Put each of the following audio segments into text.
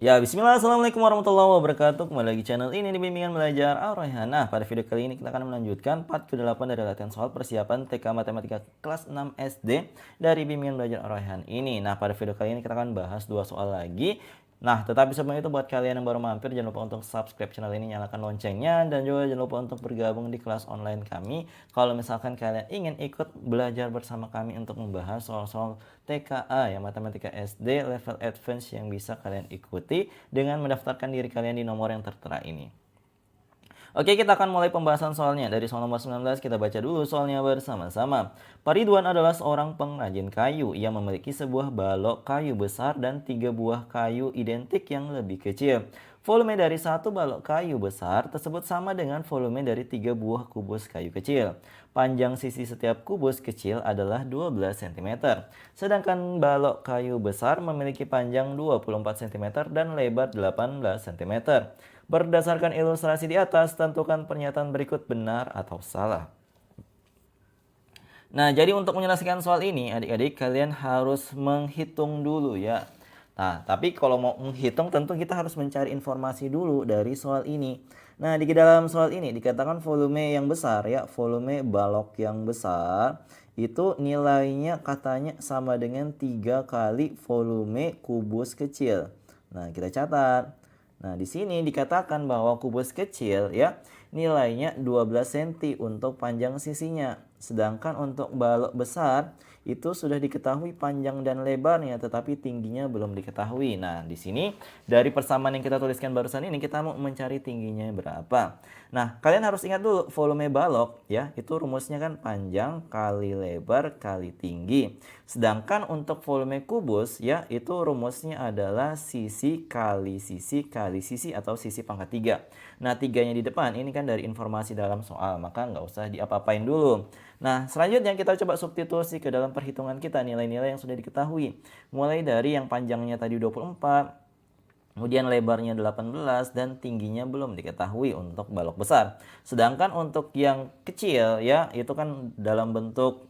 Ya, bismillah, assalamualaikum warahmatullahi wabarakatuh. Kembali lagi channel ini di Bimbingan Belajar Ar-Rayhan. Nah, pada video kali ini kita akan melanjutkan part ke-8 dari latihan soal persiapan TK Matematika kelas 6 SD dari Bimbingan Belajar Ar-Rayhan ini. Nah, pada video kali ini kita akan bahas 2 soal lagi. Nah, tetapi sebelum itu buat kalian yang baru mampir, jangan lupa untuk subscribe channel ini, nyalakan loncengnya, dan juga jangan lupa untuk bergabung di kelas online kami. Kalau misalkan kalian ingin ikut belajar bersama kami untuk membahas soal-soal TKA ya, Matematika SD level advance yang bisa kalian ikuti dengan mendaftarkan diri kalian di nomor yang tertera ini. Oke, kita akan mulai pembahasan soalnya. Dari soal nomor 19 kita baca dulu soalnya bersama-sama. Pak Ridwan adalah seorang pengrajin kayu. Ia memiliki sebuah balok kayu besar dan 3 buah kayu identik yang lebih kecil. Volume dari satu balok kayu besar tersebut sama dengan volume dari 3 buah kubus kayu kecil. Panjang sisi setiap kubus kecil adalah 12 cm. Sedangkan balok kayu besar memiliki panjang 24 cm dan lebar 18 cm. Berdasarkan ilustrasi di atas, tentukan pernyataan berikut benar atau salah. Nah, jadi untuk menyelesaikan soal ini, adik-adik kalian harus menghitung dulu ya. Nah, tapi kalau mau menghitung tentu kita harus mencari informasi dulu dari soal ini. Nah, di dalam soal ini dikatakan volume yang besar ya, volume balok yang besar itu nilainya katanya sama dengan 3 kali volume kubus kecil. Nah, kita catat. Nah, di sini dikatakan bahwa kubus kecil ya nilainya 12 cm untuk panjang sisinya. Sedangkan untuk balok besar itu sudah diketahui panjang dan lebarnya tetapi tingginya belum diketahui. Nah, di sini dari persamaan yang kita tuliskan barusan ini kita mau mencari tingginya berapa. Nah, kalian harus ingat dulu volume balok ya, itu rumusnya kan panjang kali lebar kali tinggi. Sedangkan untuk volume kubus ya, itu rumusnya adalah sisi kali sisi kali sisi atau sisi pangkat 3. Nah, tiganya di depan ini kan dari informasi dalam soal, maka nggak usah diapa-apain dulu. Nah, selanjutnya kita coba substitusi ke dalam perhitungan kita nilai-nilai yang sudah diketahui. Mulai dari yang panjangnya tadi 24, kemudian lebarnya 18 dan tingginya belum diketahui untuk balok besar. Sedangkan untuk yang kecil ya, itu kan dalam bentuk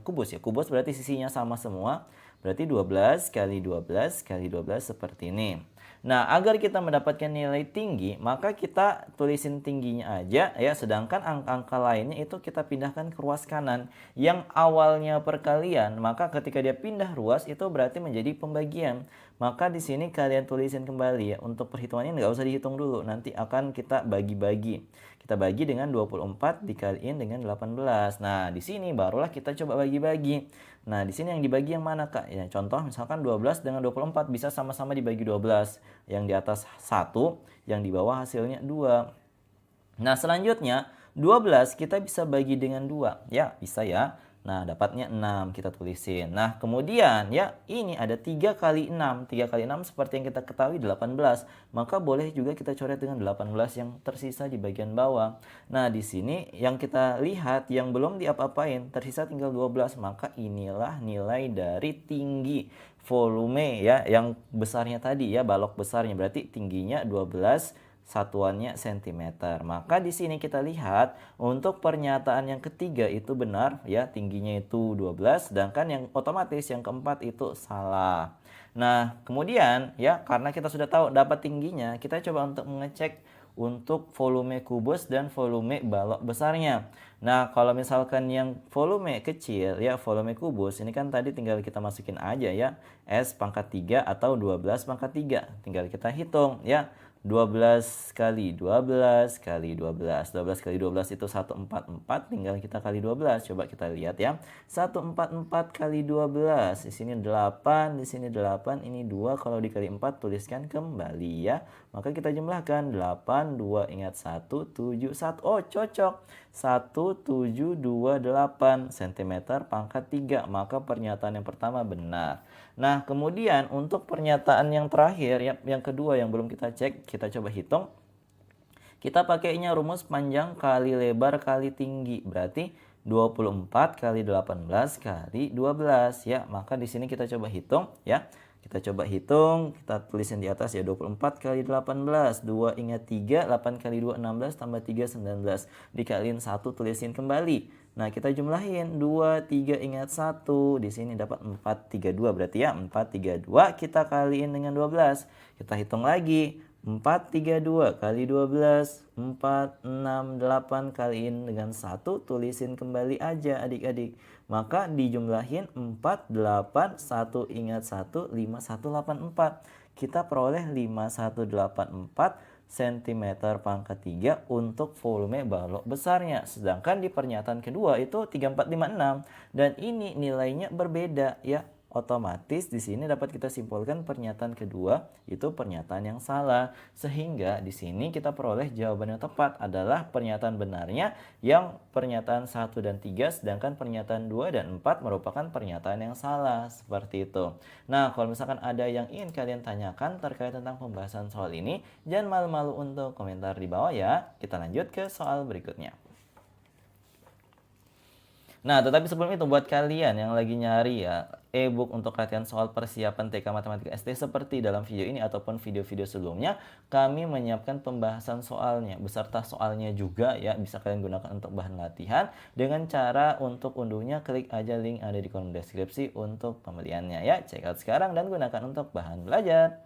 kubus ya. Kubus berarti sisinya sama semua. Berarti 12 kali 12 kali 12 seperti ini. Nah, agar kita mendapatkan nilai tinggi, maka kita tulisin tingginya aja ya, sedangkan angka-angka lainnya itu kita pindahkan ke ruas kanan. Yang awalnya perkalian, maka ketika dia pindah ruas itu berarti menjadi pembagian. Maka di sini kalian tulisin kembali ya, untuk perhitungannya nggak usah dihitung dulu, nanti akan kita bagi-bagi. Kita bagi dengan 24 dikaliin dengan 18. Nah, di sini barulah kita coba bagi-bagi. Nah, di sini yang dibagi yang mana, Kak? Ya, contoh misalkan 12 dengan 24 bisa sama-sama dibagi 12. Yang di atas 1, yang di bawah hasilnya 2. Nah, selanjutnya 12 kita bisa bagi dengan 2. Ya, bisa ya. Nah, dapatnya 6 kita tulisin. Nah, kemudian ya ini ada 3 kali 6. 3 kali 6 seperti yang kita ketahui 18. Maka boleh juga kita coret dengan 18 yang tersisa di bagian bawah. Nah, di sini yang kita lihat yang belum diapa-apain, tersisa tinggal 12. Maka inilah nilai dari tinggi volume ya yang besarnya tadi ya, balok besarnya. Berarti tingginya 12 satuannya cm. Maka di sini kita lihat untuk pernyataan yang ketiga itu benar ya, tingginya itu 12, sedangkan yang otomatis yang keempat itu salah. Nah, kemudian ya karena kita sudah tahu dapat tingginya, kita coba untuk mengecek untuk volume kubus dan volume balok besarnya. Nah, kalau misalkan yang volume kecil ya, volume kubus ini kan tadi tinggal kita masukin aja ya, S pangkat 3 atau 12 pangkat 3. Tinggal kita hitung ya. 12 kali 12 kali 12. 12 kali 12 itu 144, tinggal kita kali 12. Coba kita lihat ya. 144 kali 12. Di sini 8, di sini 8, ini 2. Kalau dikali 4 tuliskan kembali ya. Maka kita jumlahkan 8, 2 ingat 1, 7, 1. Oh, cocok. 1728 cm pangkat 3. Maka pernyataan yang pertama benar. Nah, kemudian untuk pernyataan yang terakhir, yang kedua yang belum kita cek, kita coba hitung. Kita pakainya rumus panjang kali lebar kali tinggi. Berarti 24 kali 18 kali 12 ya. Maka di sini kita coba hitung ya. Kita coba hitung, kita tulisin di atas ya 24 kali 18, 2 ingat 3, 8 kali 2 16 tambah 3 19. Dikaliin 1 tulisin kembali. Nah, kita jumlahin 2 3 ingat 1. Di sini dapat 432 berarti ya 432 kita kaliin dengan 12. Kita hitung lagi. 432 kali 12, 468 kaliin dengan 1, tulisin kembali aja adik-adik. Maka dijumlahin 4, 8, 1 ingat 1, 5184. Kita peroleh 5184 cm pangkat 3 untuk volume balok besarnya. Sedangkan di pernyataan kedua itu 3456 dan ini nilainya berbeda ya. Otomatis di sini dapat kita simpulkan pernyataan kedua itu pernyataan yang salah. Sehingga di sini kita peroleh jawaban yang tepat adalah pernyataan benarnya yang pernyataan 1 dan 3, sedangkan pernyataan 2 dan 4 merupakan pernyataan yang salah. Seperti itu. Nah, kalau misalkan ada yang ingin kalian tanyakan terkait tentang pembahasan soal ini, jangan malu-malu untuk komentar di bawah ya. Kita lanjut ke soal berikutnya. Nah, tetapi sebelum itu buat kalian yang lagi nyari ya e-book untuk latihan soal persiapan TK Matematika SD seperti dalam video ini ataupun video-video sebelumnya, kami menyiapkan pembahasan soalnya beserta soalnya juga ya, bisa kalian gunakan untuk bahan latihan. Dengan cara untuk unduhnya klik aja link ada di kolom deskripsi untuk pembeliannya ya. Check out sekarang dan gunakan untuk bahan belajar.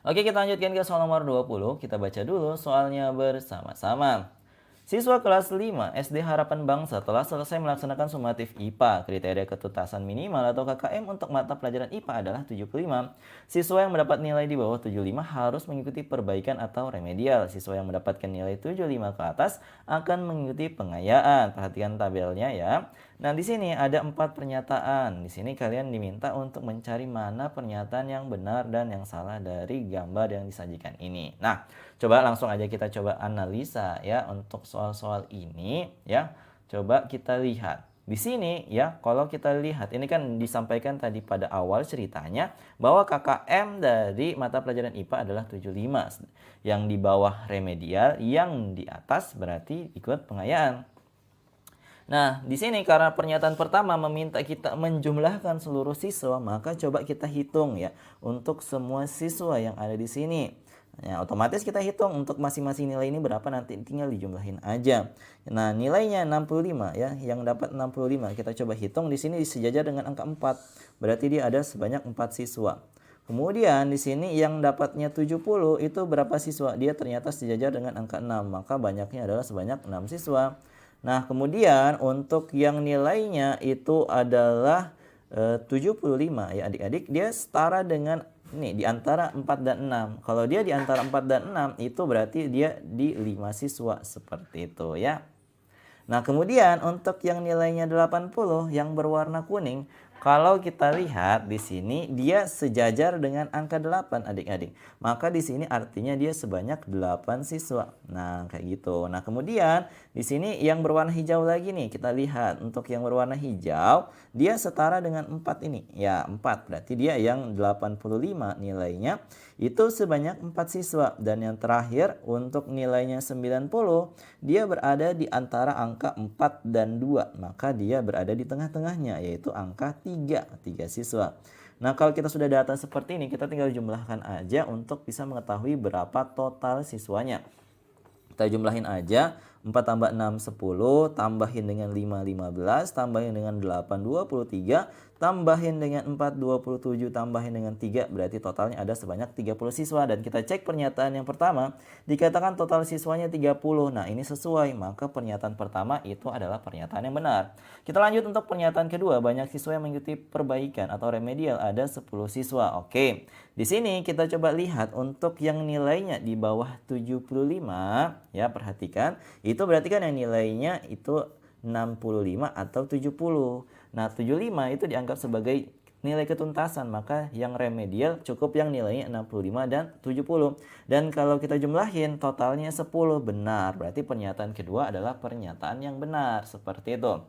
Oke, kita lanjutkan ke soal nomor 20. Kita baca dulu soalnya bersama-sama. Siswa kelas 5 SD Harapan Bangsa telah selesai melaksanakan sumatif IPA. Kriteria ketuntasan minimal atau KKM untuk mata pelajaran IPA adalah 75. Siswa yang mendapat nilai di bawah 75 harus mengikuti perbaikan atau remedial. Siswa yang mendapatkan nilai 75 ke atas akan mengikuti pengayaan. Perhatikan tabelnya ya. Nah, di sini ada 4 pernyataan. Di sini kalian diminta untuk mencari mana pernyataan yang benar dan yang salah dari gambar yang disajikan ini. Nah, coba langsung aja kita coba analisa ya untuk soal-soal ini ya. Coba kita lihat. Di sini ya, kalau kita lihat ini kan disampaikan tadi pada awal ceritanya bahwa KKM dari mata pelajaran IPA adalah 75. Yang di bawah remedial, yang di atas berarti ikut pengayaan. Nah, di sini karena pernyataan pertama meminta kita menjumlahkan seluruh siswa, maka coba kita hitung ya untuk semua siswa yang ada di sini. Ya, otomatis kita hitung untuk masing-masing nilai ini berapa, nanti tinggal dijumlahin aja. Nah, nilainya 65 ya, yang dapat 65. Kita coba hitung di sini sejajar dengan angka 4. Berarti dia ada sebanyak 4 siswa. Kemudian di sini yang dapatnya 70 itu berapa siswa? Dia ternyata sejajar dengan angka 6, maka banyaknya adalah sebanyak 6 siswa. Nah, kemudian untuk yang nilainya itu adalah 75 ya adik-adik, dia setara dengan ini di antara 4 dan 6. Kalau dia di antara 4 dan 6 itu berarti dia di 5 siswa seperti itu ya. Nah, kemudian untuk yang nilainya 80 yang berwarna kuning, kalau kita lihat di sini dia sejajar dengan angka 8 adik-adik. Maka di sini artinya dia sebanyak 8 siswa. Nah, kayak gitu. Nah, kemudian di sini yang berwarna hijau lagi nih, kita lihat untuk yang berwarna hijau dia setara dengan 4 ini. Ya, 4 berarti dia yang 85 nilainya itu sebanyak 4 siswa. Dan yang terakhir untuk nilainya 90 dia berada di antara angka 4 dan 2. Maka dia berada di tengah-tengahnya yaitu angka 3 siswa. Nah, kalau kita sudah data seperti ini, kita tinggal jumlahkan aja untuk bisa mengetahui berapa total siswanya. Kita jumlahin aja, 4 tambah 6 10, tambahin dengan 5 15, tambahin dengan 8 23, tambahin dengan 4 27, tambahin dengan 3, berarti totalnya ada sebanyak 30 siswa. Dan kita cek pernyataan yang pertama, dikatakan total siswanya 30. Nah, ini sesuai, maka pernyataan pertama itu adalah pernyataan yang benar. Kita lanjut untuk pernyataan kedua, banyak siswa yang mengikuti perbaikan atau remedial, ada 10 siswa. Oke, di sini kita coba lihat untuk yang nilainya di bawah 75, ya perhatikan, itu berarti kan yang nilainya itu 65 atau 70. Nah, 75 itu dianggap sebagai nilai ketuntasan, maka yang remedial cukup yang nilainya 65 dan 70. Dan kalau kita jumlahin totalnya 10, benar. Berarti pernyataan kedua adalah pernyataan yang benar, seperti itu.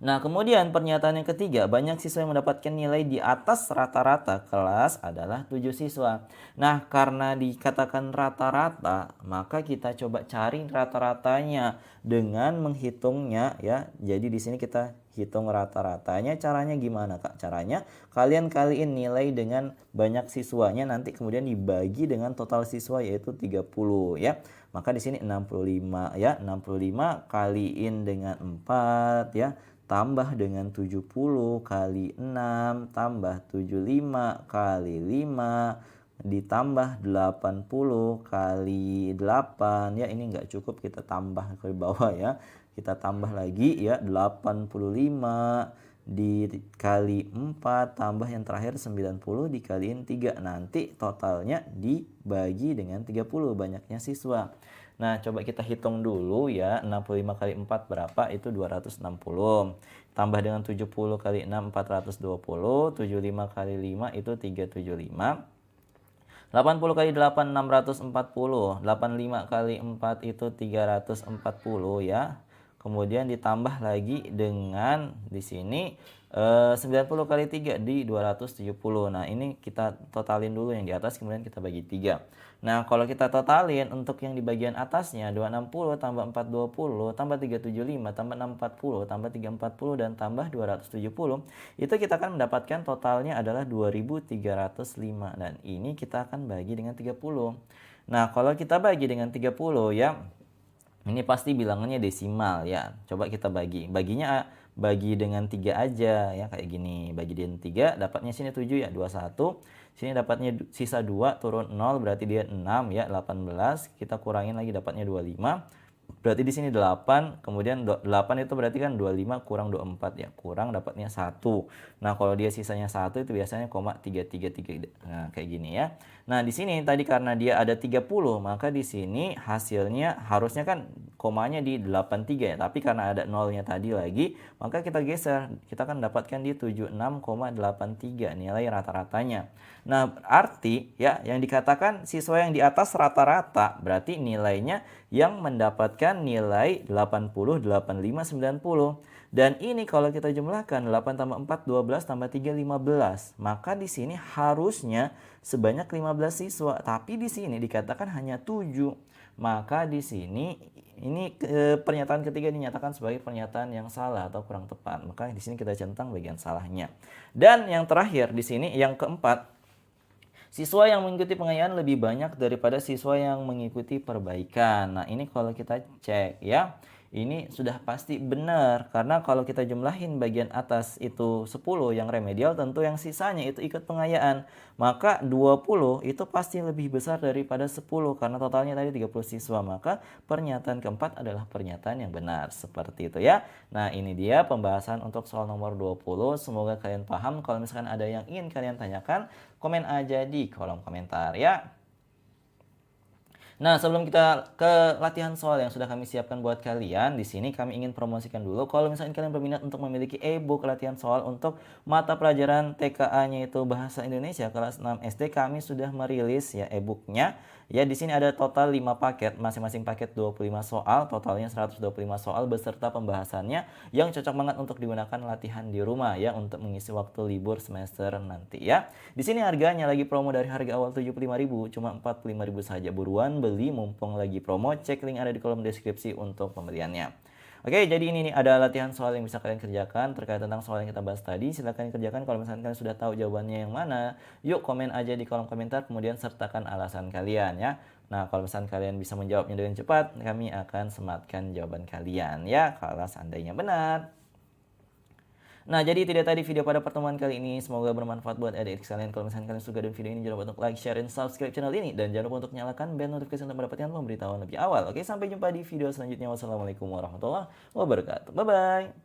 Nah, kemudian pernyataan yang ketiga, banyak siswa yang mendapatkan nilai di atas rata-rata kelas adalah 7 siswa. Nah, karena dikatakan rata-rata, maka kita coba cari rata-ratanya dengan menghitungnya ya. Jadi di sini kita hitung rata-ratanya. Caranya gimana, Kak? Caranya kalian kaliin nilai dengan banyak siswanya, nanti kemudian dibagi dengan total siswa yaitu 30 ya. Maka di sini 65 ya. 65 kaliin dengan 4 ya. Tambah dengan 70 kali 6 tambah 75 kali 5 ditambah 80 kali 8 ya. Ini enggak cukup, kita tambah ke bawah ya, kita tambah lagi ya, 85 dikali 4 tambah yang terakhir 90 dikaliin 3, nanti totalnya dibagi dengan 30 banyaknya siswa. Nah, coba kita hitung dulu ya, 65 kali 4 berapa? Itu 260. Tambah dengan 70 kali 6, 420. 75 kali 5 itu 375. 80 kali 8, 640. 85 kali 4 itu 340 ya. Kemudian ditambah lagi dengan di sini 90 kali 3 di 270. Nah, ini kita totalin dulu yang di atas, kemudian kita bagi 3. Nah, kalau kita totalin untuk yang di bagian atasnya 260 tambah 420 tambah 375 tambah 640 tambah 340 dan tambah 270, itu kita akan mendapatkan totalnya adalah 2305, dan ini kita akan bagi dengan 30. Nah, kalau kita bagi dengan 30 ya, ini pasti bilangannya desimal ya. Coba kita bagi dengan 3 aja ya, kayak gini. Bagi dengan 3 dapatnya sini 7 ya, 21. Sini dapatnya sisa 2 turun 0 berarti dia 6 ya, 18. Kita kurangin lagi dapatnya 25. Berarti di sini 8, kemudian 8 itu berarti kan 25 kurang 24 ya, kurang dapatnya 1. Nah, kalau dia sisanya 1 itu biasanya koma 333. Nah, kayak gini ya. Nah, di sini tadi karena dia ada 30, maka di sini hasilnya harusnya kan komanya di 83 ya, tapi karena ada nolnya tadi lagi, maka kita geser. Kita akan dapatkan di 76,83 nilai rata-ratanya. Nah, arti ya yang dikatakan siswa yang di atas rata-rata berarti nilainya yang mendapatkan nilai 80, 85, 90. Dan ini kalau kita jumlahkan 8 tambah 4 12 tambah 3 15. Maka di sini harusnya sebanyak 15 siswa, tapi di sini dikatakan hanya 7. Maka di sini ini pernyataan ketiga dinyatakan sebagai pernyataan yang salah atau kurang tepat. Maka di sini kita centang bagian salahnya. Dan yang terakhir di sini yang keempat, siswa yang mengikuti pengayaan lebih banyak daripada siswa yang mengikuti perbaikan. Nah, ini kalau kita cek ya, ini sudah pasti benar. Karena kalau kita jumlahin bagian atas itu 10 yang remedial, tentu yang sisanya itu ikut pengayaan. Maka 20 itu pasti lebih besar daripada 10 karena totalnya tadi 30 siswa. Maka pernyataan keempat adalah pernyataan yang benar. Seperti itu ya. Nah, ini dia pembahasan untuk soal nomor 20. Semoga kalian paham. Kalau misalkan ada yang ingin kalian tanyakan, komen aja di kolom komentar ya. Nah, sebelum kita ke latihan soal yang sudah kami siapkan buat kalian, di sini kami ingin promosikan dulu. Kalau misalnya kalian berminat untuk memiliki e-book latihan soal untuk mata pelajaran TKA-nya itu Bahasa Indonesia kelas 6 SD, kami sudah merilis ya e-booknya. Ya, di sini ada total 5 paket, masing-masing paket 25 soal, totalnya 125 soal beserta pembahasannya yang cocok banget untuk digunakan latihan di rumah ya, untuk mengisi waktu libur semester nanti ya. Di sini harganya lagi promo dari harga awal 75.000 cuma 45.000 saja. Buruan beli mumpung lagi promo, cek link ada di kolom deskripsi untuk pembeliannya. Oke, jadi ini nih ada latihan soal yang bisa kalian kerjakan terkait tentang soal yang kita bahas tadi. Silahkan kerjakan. Kalau misalnya kalian sudah tahu jawabannya yang mana, yuk komen aja di kolom komentar, kemudian sertakan alasan kalian ya. Nah, kalau misalnya kalian bisa menjawabnya dengan cepat, kami akan sematkan jawaban kalian ya, kalau seandainya benar. Nah, jadi itu dia tadi video pada pertemuan kali ini. Semoga bermanfaat buat adik-adik kalian. Kalau misalnya kalian suka dengan video ini, jangan lupa untuk like, share, dan subscribe channel ini. Dan jangan lupa untuk nyalakan bell notifikasi untuk mendapatkan pemberitahuan lebih awal. Oke, sampai jumpa di video selanjutnya. Wassalamualaikum warahmatullahi wabarakatuh. Bye-bye.